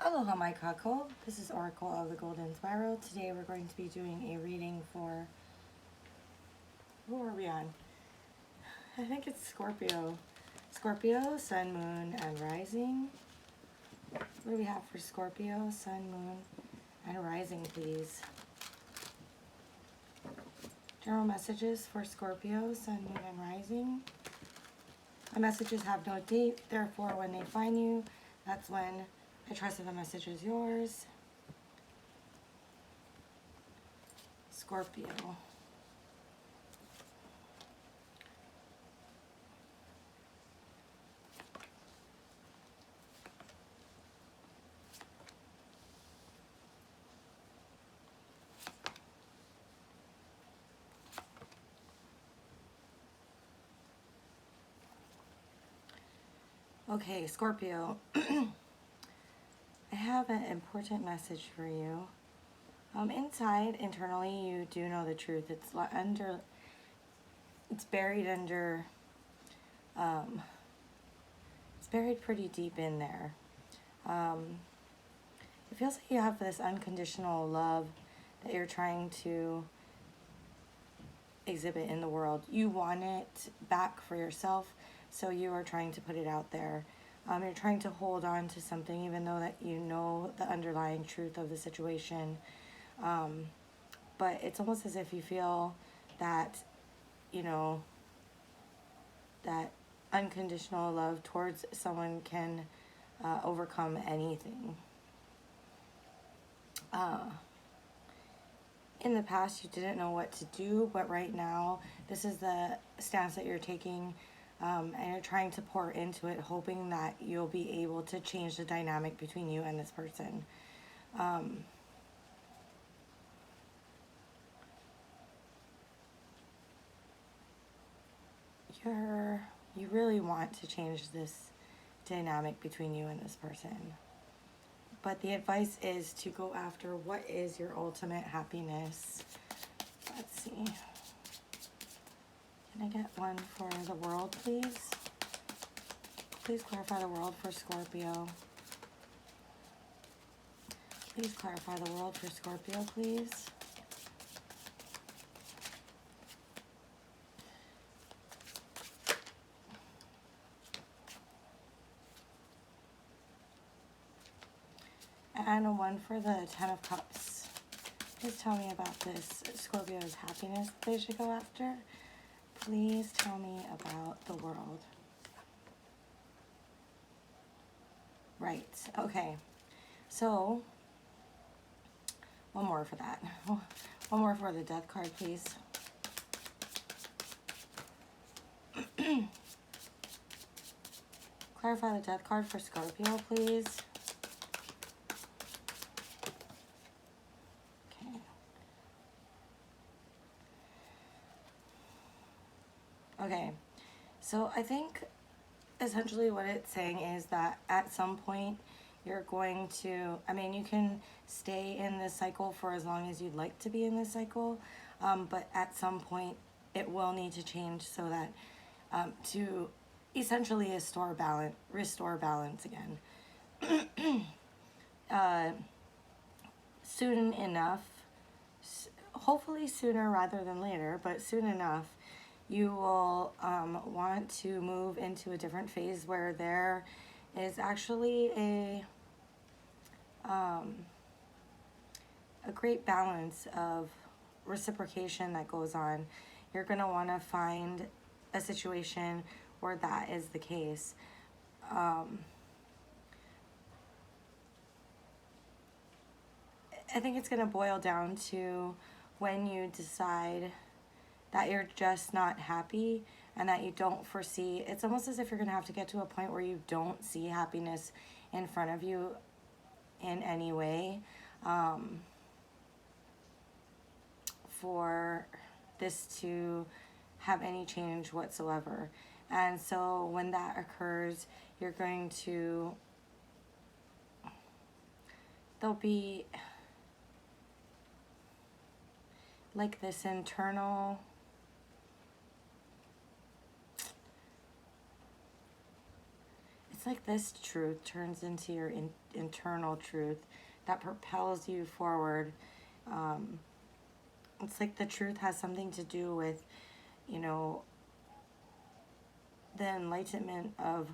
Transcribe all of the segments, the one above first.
Aloha, my kako. This is Oracle of the Golden Spiral. Today we're going to be doing a reading for, who are we on? I think it's Scorpio. Scorpio, Sun, Moon, and Rising. What do we have for Scorpio, Sun, Moon, and Rising, please? General messages for Scorpio, Sun, Moon, and Rising. My messages have no date, therefore when they find you, that's when I trust that the message is yours. Scorpio. Okay, Scorpio. I have an important message for you. Inside, internally, you do know the truth. It's buried under, it's buried pretty deep in there. It feels like you have this unconditional love that you're trying to exhibit in the world. You want it back for yourself, so you are trying to put it out there. You're trying to hold on to something even though that you know the underlying truth of the situation. But it's almost as if you feel that, you know, that unconditional love towards someone can overcome anything. In the past, you didn't know what to do, but right now, this is the stance that you're taking, and you're trying to pour into it, hoping that you'll be able to change the dynamic between you and this person. You really want to change this dynamic between you and this person. But the advice is to go after what is your ultimate happiness. Let's see. Can I get one for the world, please? Please clarify the world for Scorpio. Please clarify the world for Scorpio, please. And one for the Ten of Cups. Please tell me about this Scorpio's happiness they should go after. Please tell me about the world. Right, okay. So, one more for that. One more for the Death card, please. Clarify the Death card for Scorpio, please. Okay, so I think essentially what it's saying is that at some point you're going to, I mean, you can stay in this cycle for as long as you'd like to be in this cycle, but at some point it will need to change so that to essentially restore balance again. Soon enough, hopefully sooner rather than later, but soon enough, you will want to move into a different phase where there is actually a great balance of reciprocation that goes on. You're going to want to find a situation where that is the case. I think it's going to boil down to when you decide that you're just not happy and that you don't foresee. It's almost as if you're going to have to get to a point where you don't see happiness in front of you in any way for this to have any change whatsoever. And so when that occurs, you're going to, there'll be like this internal like this truth turns into your internal truth that propels you forward. It's like the truth has something to do with, you know, the enlightenment of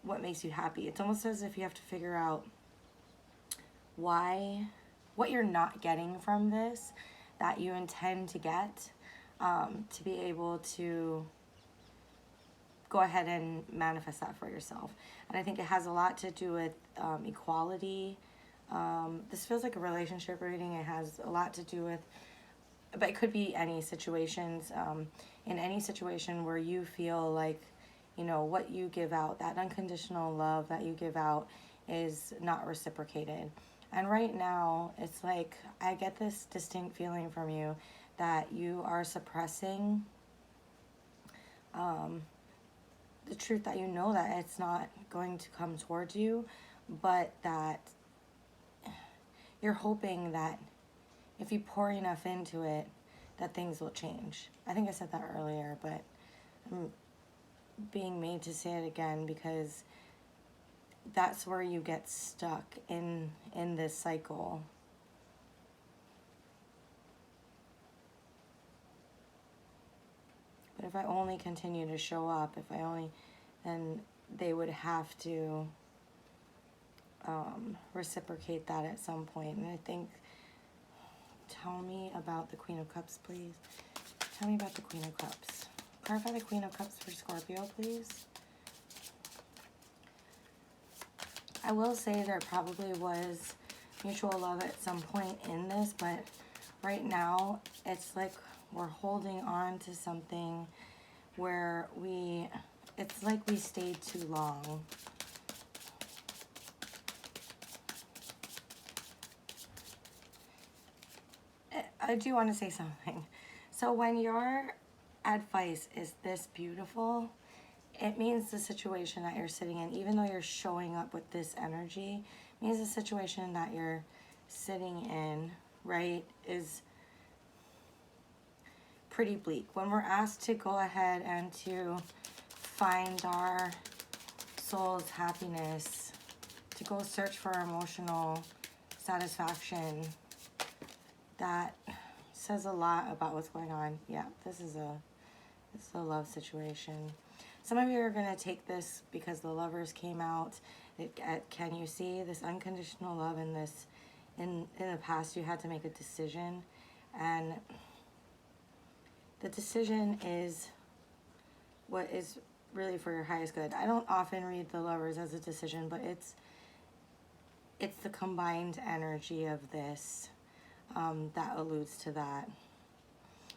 what makes you happy. It's almost as if you have to figure out what you're not getting from this that you intend to get, to be able to go ahead and manifest that for yourself. And I think it has a lot to do with equality. This feels like a relationship reading. It has a lot to do with, but it could be any situations, in any situation where you feel like, you know, what you give out, that unconditional love that you give out is not reciprocated. And right now, it's like I get this distinct feeling from you that you are suppressing the truth, that you know that it's not going to come towards you, but that you're hoping that if you pour enough into it, that things will change. I think I said that earlier, but I'm being made to say it again because that's where you get stuck in this cycle. But if I only continue to show up, then they would have to reciprocate that at some point. And I think, tell me about the Queen of Cups, please. Tell me about the Queen of Cups. Clarify the Queen of Cups for Scorpio, please. I will say there probably was mutual love at some point in this, but right now it's like we're holding on to something where it's like we stayed too long. I do want to say something. So when your advice is this beautiful, it means the situation that you're sitting in, even though you're showing up with this energy, means the situation that you're sitting in, right, is pretty bleak. When we're asked to go ahead and to find our soul's happiness, to go search for emotional satisfaction, that says a lot about what's going on. Yeah, this is a love situation. Some of you are going to take this because the Lovers came out. Can you see this unconditional love in this? In the past, you had to make a decision, and the decision is what is really for your highest good. I don't often read the Lovers as a decision, but it's the combined energy of this that alludes to that.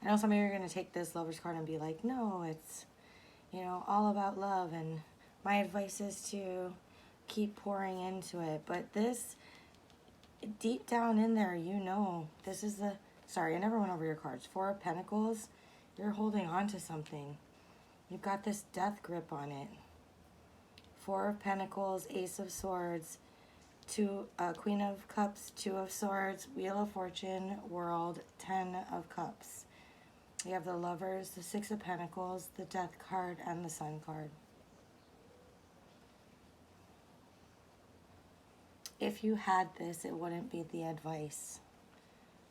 I know some of you are going to take this Lovers card and be like, no, it's, you know, all about love, and my advice is to keep pouring into it. But this, deep down in there, you know, this is the, sorry, I never went over your cards. Four of Pentacles, you're holding on to something. You've got this death grip on it. Four of Pentacles, Ace of Swords, Queen of Cups, Two of Swords, Wheel of Fortune, World, 10 of Cups. We have the Lovers, the Six of Pentacles, the Death card, and the Sun card. If you had this, it wouldn't be the advice,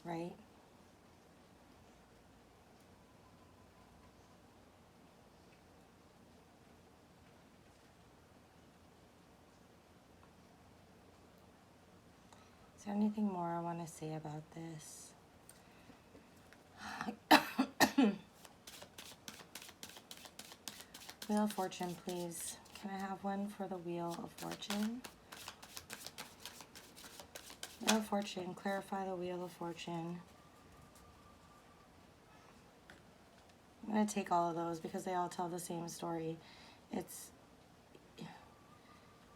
right? Is there anything more I want to say about this? Wheel of Fortune, please. Can I have one for the Wheel of Fortune? Wheel of Fortune, clarify the Wheel of Fortune. I'm going to take all of those because they all tell the same story. It's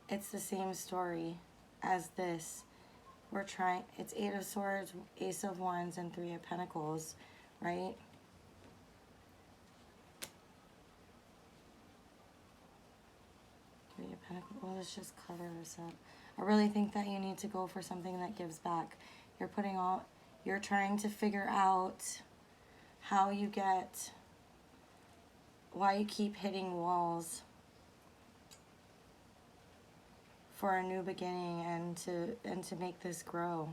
the same story as this. We're trying, it's Eight of Swords, Ace of Wands, and Three of Pentacles, right? Three of Pentacles. Well, let's just cover this up. I really think that you need to go for something that gives back. You're trying to figure out how you get, why you keep hitting walls. for a new beginning and to make this grow.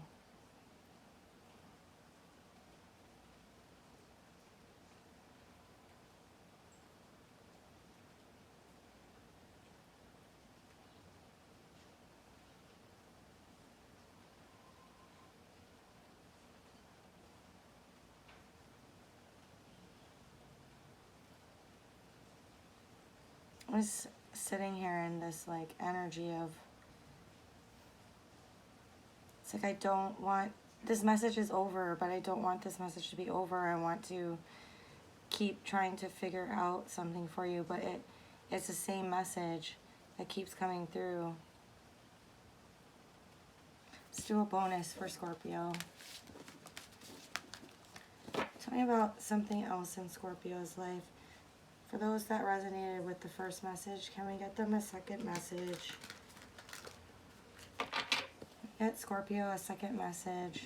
I was sitting here in this like energy of, it's like I don't want, this message is over, but I don't want this message to be over. I want to keep trying to figure out something for you, but it's the same message that keeps coming through. Let's do a bonus for Scorpio. Tell me about something else in Scorpio's life. For those that resonated with the first message, can we get them a second message? Get Scorpio a second message.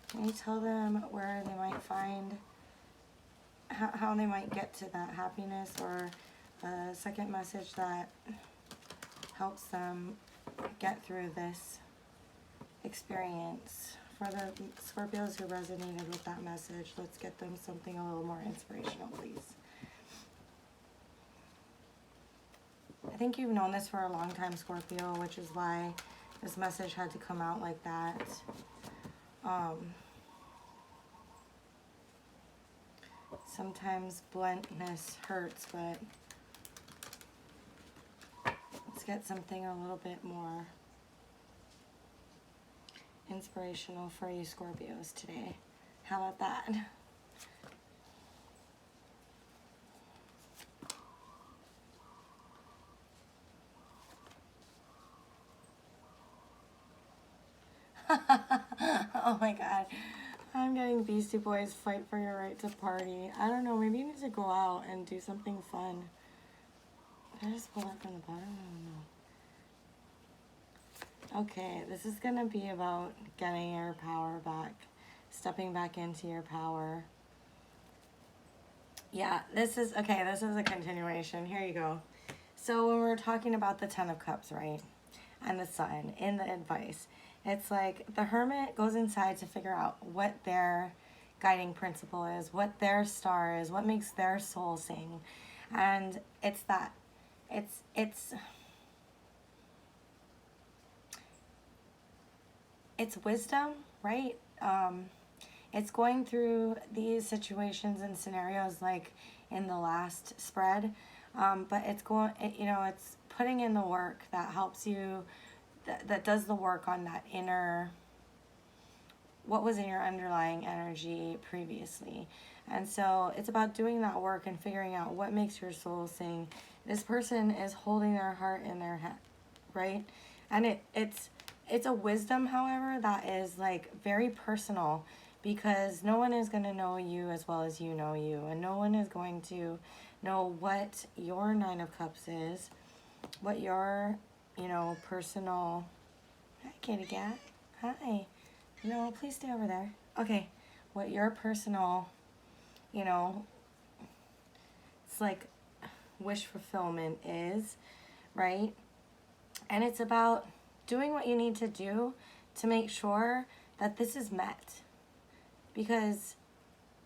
Can you tell them where they might find, how they might get to that happiness, or a second message that helps them get through this experience? For the Scorpios who resonated with that message, let's get them something a little more inspirational, please. I think you've known this for a long time, Scorpio, which is why this message had to come out like that. Sometimes bluntness hurts, but let's get something a little bit more inspirational for you Scorpios today. How about that? Oh my god. I'm getting Beastie Boys Fight for Your Right to Party. I don't know, maybe you need to go out and do something fun. Did I just pull that from the bottom? I don't know. Okay, this is gonna be about getting your power back. Stepping back into your power. Yeah, this is a continuation. Here you go. So when we're talking about the Ten of Cups, right? And the Sun in the advice, it's like the Hermit goes inside to figure out what their guiding principle is, what their star is, what makes their soul sing. And it's that. It's wisdom, right? It's going through these situations and scenarios like in the last spread, but it's it's putting in the work that helps you, that does the work on that inner, what was in your underlying energy previously. And so it's about doing that work and figuring out what makes your soul sing. This person is holding their heart in their hand, right? And it's a wisdom, however, that is like very personal, because no one is going to know you as well as you know you, and no one is going to know what your Nine of Cups is, what your, personal, hi kitty cat, hi, no, please stay over there. Okay, what your personal, it's like wish fulfillment is, right? And it's about doing what you need to do to make sure that this is met, because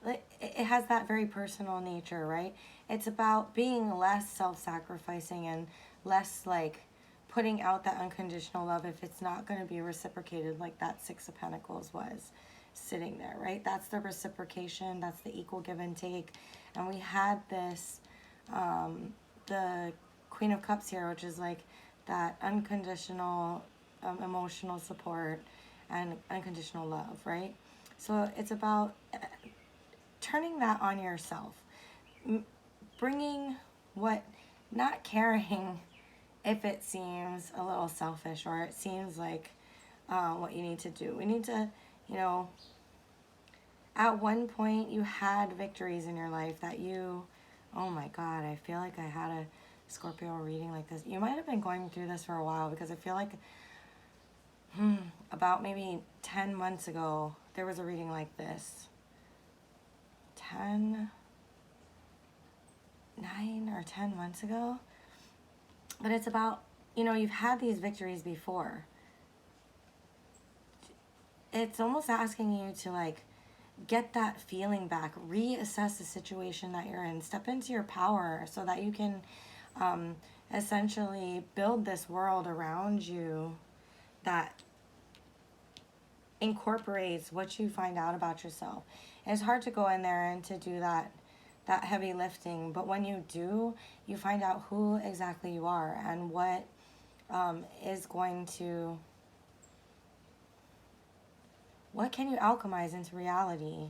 it has that very personal nature, right? It's about being less self-sacrificing and less like putting out that unconditional love if it's not going to be reciprocated, like that Six of Pentacles was sitting there, right? That's the reciprocation, that's the equal give and take. And we had this, the Queen of Cups here, which is like that unconditional emotional support and unconditional love, right? So it's about turning that on yourself, bringing not caring if it seems a little selfish or it seems like what you need to do. We need to, at one point you had victories in your life that oh my God, I feel like I had a Scorpio reading like this. You might have been going through this for a while, because I feel like about maybe 10 months ago, there was a reading like this. 9 or 10 months ago. But it's about, you've had these victories before. It's almost asking you to, like, get that feeling back, reassess the situation that you're in, step into your power so that you can essentially build this world around you that incorporates what you find out about yourself. And it's hard to go in there and to do that heavy lifting, but when you do, you find out who exactly you are and what is going to, what can you alchemize into reality,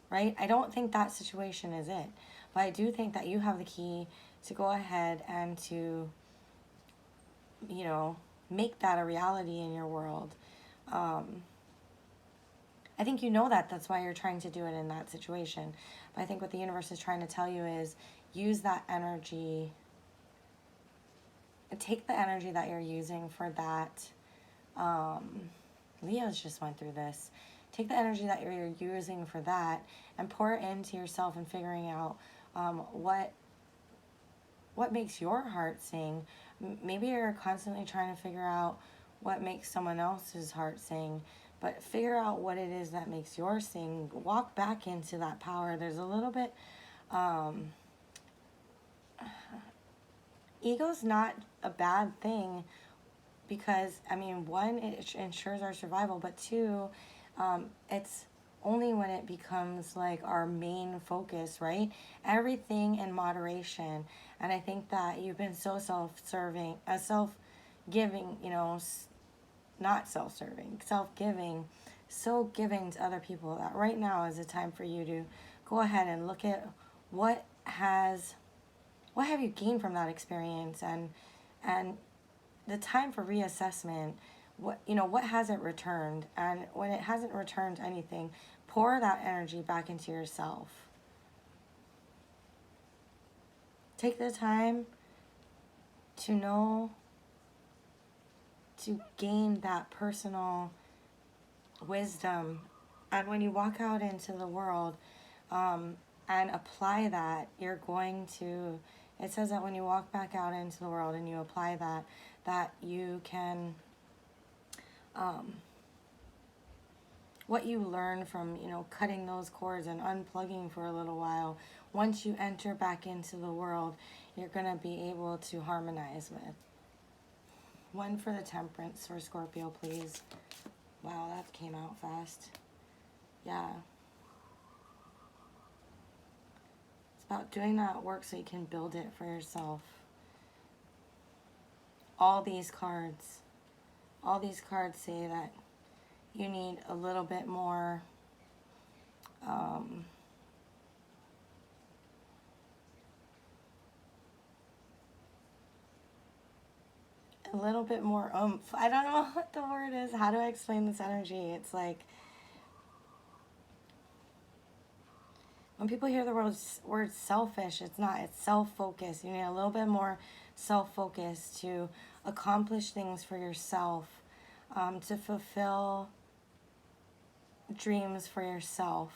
right? I don't think that situation is it, but I do think that you have the key to go ahead and to, make that a reality in your world. I think that's why you're trying to do it in that situation. But I think what the universe is trying to tell you is use that energy, take the energy that you're using for that. Leos just went through this. Take the energy that you're using for that and pour it into yourself and figuring out what makes your heart sing. Maybe you're constantly trying to figure out what makes someone else's heart sing, but figure out what it is that makes yours sing. Walk back into that power. There's a little bit, ego's not a bad thing because, one, it ensures our survival, but two, it's only when it becomes like our main focus, right? Everything in moderation. And I think that you've been so self-serving, self-giving, not self-serving, self-giving, so giving to other people that right now is a time for you to go ahead and look at what have you gained from that experience, and the time for reassessment. What has it returned? And when it hasn't returned anything, pour that energy back into yourself. Take the time to gain that personal wisdom. And when you walk out into the world and apply that, you're going to, it says that when you walk back out into the world and you apply that you can, what you learn from, cutting those cords and unplugging for a little while, once you enter back into the world, you're going to be able to harmonize with. One for the Temperance for Scorpio, please. Wow, that came out fast. Yeah. It's about doing that work so you can build it for yourself. All these cards say that you need a little bit more oomph. I don't know what the word is. How do I explain this energy? It's like when people hear the word selfish, it's not. It's self-focused. You need a little bit more self-focus to accomplish things for yourself, to fulfill dreams for yourself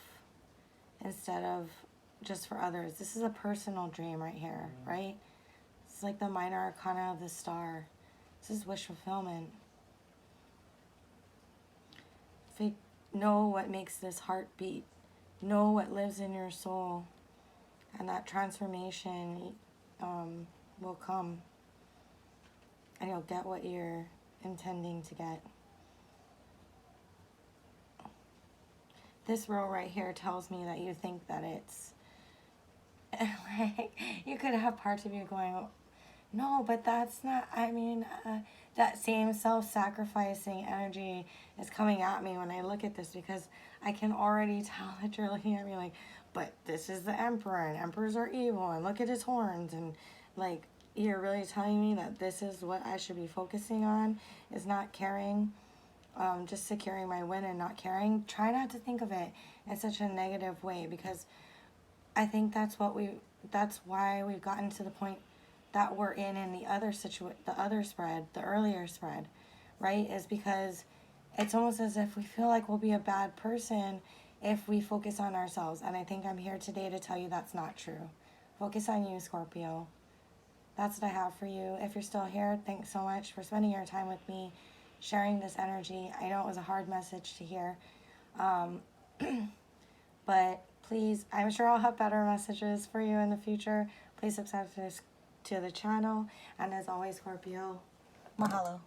instead of just for others. This is a personal dream right here, right? It's like the minor arcana of the star. This is wish fulfillment. Know what makes this heart beat. Know what lives in your soul. And that transformation will come. And you'll get what you're intending to get. This row right here tells me that you think that it's like, you could have parts of you going, no, but that's not, that same self-sacrificing energy is coming at me when I look at this, because I can already tell that you're looking at me like, but this is the emperor, and emperors are evil, and look at his horns, and like, you're really telling me that this is what I should be focusing on, is not caring, just securing my win and not caring. Try not to think of it in such a negative way, because I think that's why we've gotten to the point that we're in the other the earlier spread, right? Is because it's almost as if we feel like we'll be a bad person if we focus on ourselves. And I think I'm here today to tell you that's not true. Focus on you, Scorpio. That's what I have for you. If you're still here, thanks so much for spending your time with me, sharing this energy. I know it was a hard message to hear. But please, I'm sure I'll have better messages for you in the future. Please subscribe to the channel. And as always, Scorpio, mahalo.